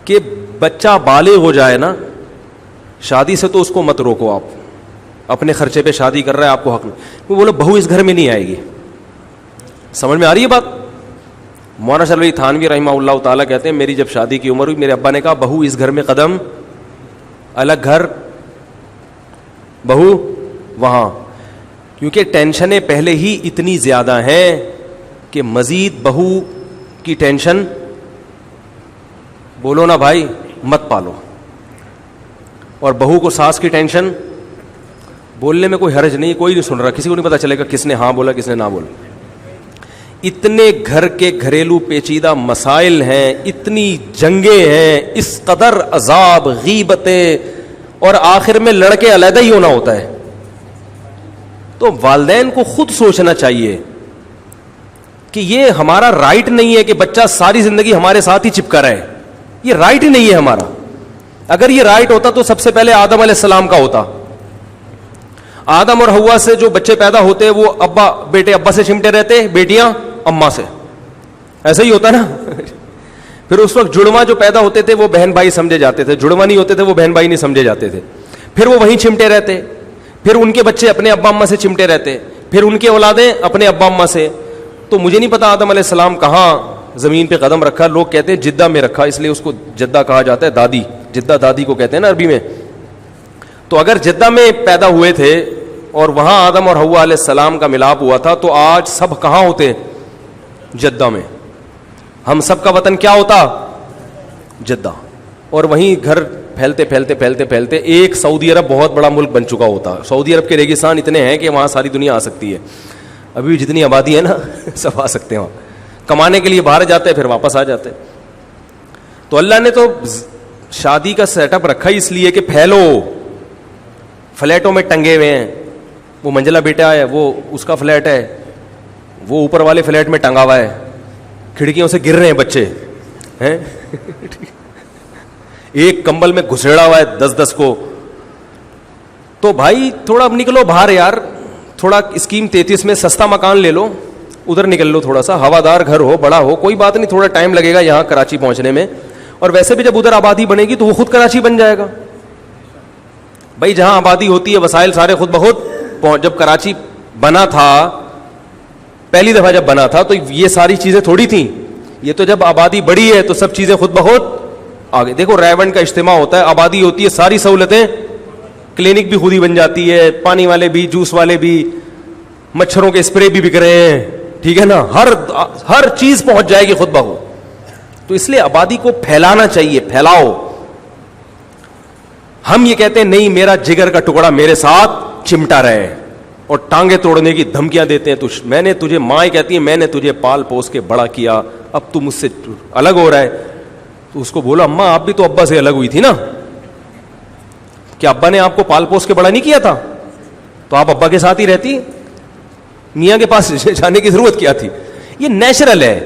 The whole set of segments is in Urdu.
کہ بچہ بالغ ہو جائے نا, شادی سے تو اس کو مت روکو, آپ اپنے خرچے پہ شادی کر رہے ہیں, آپ کو حق نہیں. وہ بولو بہو اس گھر میں نہیں آئے گی. سمجھ میں آ رہی ہے بات؟ مولانا شرف علی تھانوی رحمہ اللہ تعالیٰ کہتے ہیں میری جب شادی کی عمر ہوئی, میرے ابا نے کہا بہو اس گھر میں قدم, الگ گھر, بہو وہاں, کیونکہ ٹینشنیں پہلے ہی اتنی زیادہ ہیں کہ مزید بہو کی ٹینشن بولو نا بھائی مت پالو, اور بہو کو ساس کی ٹینشن. بولنے میں کوئی حرج نہیں, کوئی نہیں سن رہا, کسی کو نہیں پتا چلے گا کس نے ہاں بولا کس نے نہ بولا. اتنے گھر کے گھریلو پیچیدہ مسائل ہیں, اتنی جنگیں ہیں, اس قدر عذاب, غیبتیں, اور آخر میں لڑکے علیحدہ ہی ہونا ہوتا ہے. تو والدین کو خود سوچنا چاہیے کہ یہ ہمارا رائٹ نہیں ہے کہ بچہ ساری زندگی ہمارے ساتھ ہی چپکا رہے. یہ رائٹ ہی نہیں ہے ہمارا. اگر یہ رائٹ ہوتا تو سب سے پہلے آدم علیہ السلام کا ہوتا. آدم اور حوا سے جو بچے پیدا ہوتے وہ بیٹے ابا سے چمٹے رہتے, بیٹیاں اماں سے, ایسا ہی ہوتا نا. پھر اس وقت جڑواں جو پیدا ہوتے تھے وہ بہن بھائی سمجھے جاتے تھے, جڑواں نہیں ہوتے تھے وہ بہن بھائی نہیں سمجھے جاتے تھے. پھر وہ وہیں چمٹے رہتے, پھر ان کے بچے اپنے ابا اماں سے چمٹے رہتے, پھر ان کے اولادیں اپنے ابا اماں سے. تو مجھے نہیں پتا آدم علیہ السلام کہاں زمین پہ قدم رکھا. لوگ کہتے ہیں جدہ میں رکھا, اس لیے اس کو جدہ کہا جاتا ہے. دادی, جدہ دادی کو کہتے ہیں نا عربی میں. تو اگر جدہ میں پیدا ہوئے تھے اور وہاں آدم اور حوا علیہ السلام کا ملاپ ہوا تھا, تو آج سب کہاں ہوتے؟ جدہ میں. ہم سب کا وطن کیا ہوتا؟ جدہ. اور وہیں گھر پھیلتے پھیلتے پھیلتے پھیلتے ایک سعودی عرب بہت بڑا ملک بن چکا ہوتا. سعودی عرب کے ریگستان اتنے ہیں کہ وہاں ساری دنیا آ سکتی ہے. ابھی جتنی آبادی ہے نا سب آ سکتے ہیں وہاں, کمانے کے لیے باہر جاتے ہیں پھر واپس آ جاتے. تو اللہ نے تو شادی کا سیٹ اپ رکھا اس لیے کہ پھیلو. فلیٹوں میں ٹنگے ہوئے ہیں, وہ منجلا بیٹا ہے وہ اس کا فلیٹ ہے, وہ اوپر والے فلیٹ میں ٹنگا ہوا ہے, کھڑکیوں سے گر رہے ہیں بچے ہیں ایک کمبل میں گھسیڑا ہوا ہے 10 کو. تو بھائی تھوڑا اب نکلو باہر یار, تھوڑا اسکیم 33 میں سستا مکان لے لو, ادھر نکل لو, تھوڑا سا ہوادار گھر ہو, بڑا ہو, کوئی بات نہیں, تھوڑا ٹائم لگے گا یہاں کراچی پہنچنے میں. اور ویسے بھی جب ادھر آبادی بنے گی تو وہ خود کراچی بن جائے گا. بھائی جہاں آبادی ہوتی ہے وسائل سارے خود بخود. جب کراچی بنا تھا پہلی دفعہ جب بنا تھا تو یہ ساری چیزیں تھوڑی تھیں. یہ تو جب آبادی بڑی ہے تو سب چیزیں خود بخود آگے. دیکھو ریونڈ کا اجتماع ہوتا ہے, آبادی ہوتی ہے, ساری سہولتیں, کلینک بھی خود ہی بن جاتی ہے, پانی والے بھی, جوس والے بھی, مچھروں کے اسپرے بھی بک رہے ہیں, ٹھیک ہے نا, ہر چیز پہنچ جائے گی خود بخود. تو اس لیے آبادی کو پھیلانا چاہیے, پھیلاؤ. ہم یہ کہتے ہیں نہیں میرا جگر کا ٹکڑا میرے ساتھ چمٹا رہے, اور ٹانگیں توڑنے کی دھمکیاں دیتے ہیں. میں نے تجھے, ماں کہتی ہے میں نے تجھے پال پوس کے بڑا کیا, اب تو مجھ سے الگ ہو رہا ہے. تو اس کو بولو اماں آپ بھی تو ابا سے الگ ہوئی تھی نا, کہ ابا نے آپ کو پال پوس کے بڑا نہیں کیا تھا تو آپ ابا کے ساتھ ہی رہتی, میاں کے پاس جانے کی ضرورت کیا تھی. یہ نیچرل ہے.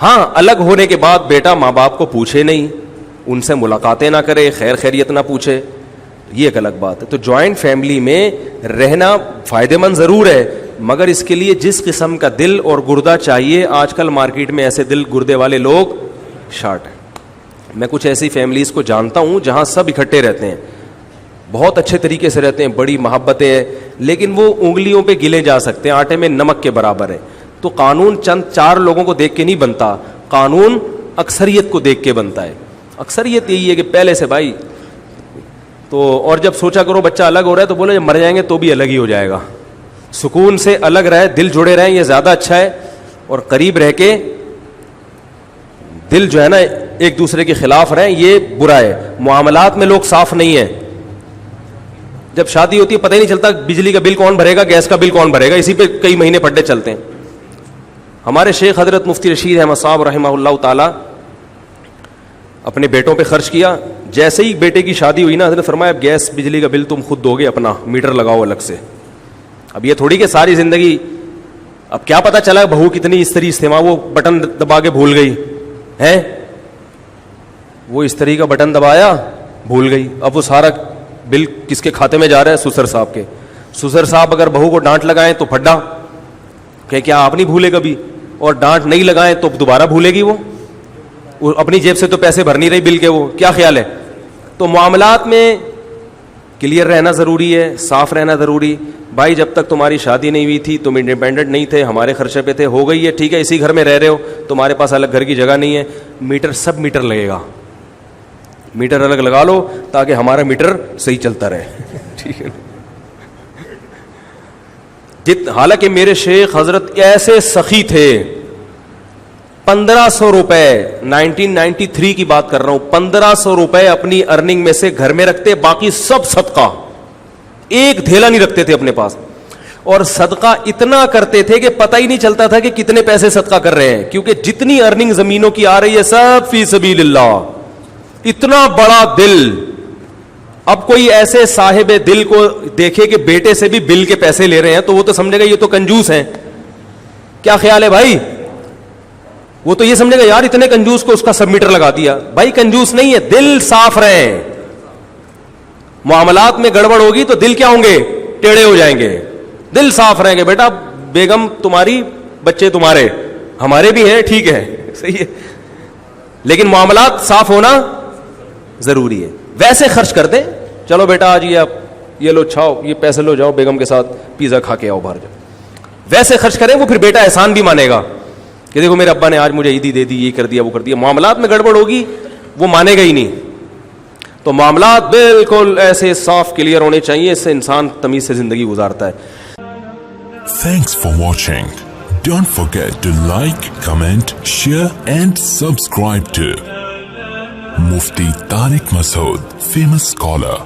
ہاں الگ ہونے کے بعد بیٹا ماں باپ کو پوچھے نہیں, ان سے ملاقاتیں نہ کرے, خیر خیریت نہ پوچھے, یہ ایک الگ بات ہے. تو جوائنٹ فیملی میں رہنا فائدہ مند ضرور ہے, مگر اس کے لیے جس قسم کا دل اور گردہ چاہیے, آج کل مارکیٹ میں ایسے دل گردے والے لوگ شارٹ ہیں. میں کچھ ایسی فیملیز کو جانتا ہوں جہاں سب اکٹھے رہتے ہیں, بہت اچھے طریقے سے رہتے ہیں, بڑی محبتیں ہیں, لیکن وہ انگلیوں پہ گلے جا سکتے ہیں, آٹے میں نمک کے برابر ہے. تو قانون چند 4 لوگوں کو دیکھ کے نہیں بنتا, قانون اکثریت کو دیکھ کے بنتا ہے. اکثریت یہی ہے کہ پہلے سے بھائی تو, اور جب سوچا کرو بچہ الگ ہو رہا ہے تو بولو جب مر جائیں گے تو بھی الگ ہی ہو جائے گا. سکون سے الگ رہے, دل جڑے رہیں, یہ زیادہ اچھا ہے. اور قریب رہ کے دل جو ہے نا ایک دوسرے کے خلاف رہیں, یہ برا ہے. معاملات میں لوگ صاف نہیں ہیں. جب شادی ہوتی ہے پتہ ہی نہیں چلتا بجلی کا بل کون بھرے گا, گیس کا بل کون بھرے گا, اسی پہ کئی مہینے پڑھنے چلتے ہیں. ہمارے شیخ حضرت مفتی رشید احمد صاحب رحمہ اللہ تعالی اپنے بیٹوں پہ خرچ کیا. جیسے ہی بیٹے کی شادی ہوئی نا, حضرت فرمایا اب گیس بجلی کا بل تم خود دو گے, اپنا میٹر لگاؤ الگ سے. اب یہ تھوڑی کہ ساری زندگی, اب کیا پتا چلا بہو کتنی استری استعمال, وہ بٹن دبا کے بھول گئی ہے, وہ استری کا بٹن دبایا بھول گئی. اب وہ سارا بل کس کے کھاتے میں جا رہا ہے؟ سسر صاحب کے. سسر صاحب اگر بہو کو ڈانٹ لگائیں تو پھڈا کہ کیا آپ نہیں بھولے کبھی, اور ڈانٹ نہیں لگائیں تو دوبارہ بھولے گی وہ. وہ اپنی جیب سے تو پیسے بھر نہیں رہی بل کے, وہ کیا خیال ہے؟ تو معاملات میں کلیئر رہنا ضروری ہے, صاف رہنا ضروری. بھائی جب تک تمہاری شادی نہیں ہوئی تھی, تم انڈیپینڈنٹ نہیں تھے, ہمارے خرچے پہ تھے, ہو گئی ہے ٹھیک ہے, اسی گھر میں رہ رہے ہو, تمہارے پاس الگ گھر کی جگہ نہیں ہے, میٹر سب میٹر لگے گا, میٹر الگ لگا لو تاکہ ہمارا میٹر صحیح چلتا رہے. ٹھیک ہے. حالانکہ میرے شیخ حضرت ایسے سخی تھے, 1500 روپے 1993 کی بات کر رہا ہوں, 1500 روپے اپنی ارننگ میں سے گھر میں رکھتے, باقی سب صدقہ, ایک تھیلا نہیں رکھتے تھے اپنے پاس. اور صدقہ اتنا کرتے تھے کہ پتہ ہی نہیں چلتا تھا کہ کتنے پیسے صدقہ کر رہے ہیں, کیونکہ جتنی ارننگ زمینوں کی آ رہی ہے سب فی سبیل اللہ. اتنا بڑا دل. اب کوئی ایسے صاحب دل کو دیکھے کہ بیٹے سے بھی بل کے پیسے لے رہے ہیں تو وہ تو سمجھے گا یہ تو کنجوس ہیں. کیا خیال ہے بھائی؟ وہ تو یہ سمجھے گا یار اتنے کنجوس کو اس کا سب میٹر لگا دیا. بھائی کنجوس نہیں ہے, دل صاف رہے. معاملات میں گڑبڑ ہوگی تو دل کیا ہوں گے؟ ٹیڑے ہو جائیں گے. دل صاف رہیں گے, بیٹا بیگم تمہاری, بچے تمہارے, ہمارے بھی ہیں, ٹھیک ہے صحیح ہے, لیکن معاملات صاف ہونا ضروری ہے. ویسے خرچ کر دیں, چلو بیٹا آج یہ لو چھاؤ, یہ پیسے لو, جاؤ بیگم کے ساتھ پیزا کھا کے آؤ باہر جاؤ. ویسے خرچ کریں, وہ پھر بیٹا احسان بھی مانے گا کہ دیکھو میرے ابا نے آج مجھے عیدی دے دی, یہ کر دیا وہ کر دیا. معاملات میں گڑبڑ ہوگی وہ مانے گا ہی نہیں. تو معاملات بالکل ایسے صاف کلیئر ہونے چاہیے, اس سے انسان تمیز سے زندگی گزارتا ہے. Thanks for watching. Don't forget to like, comment, share and subscribe to Mufti Tariq Masood, famous scholar.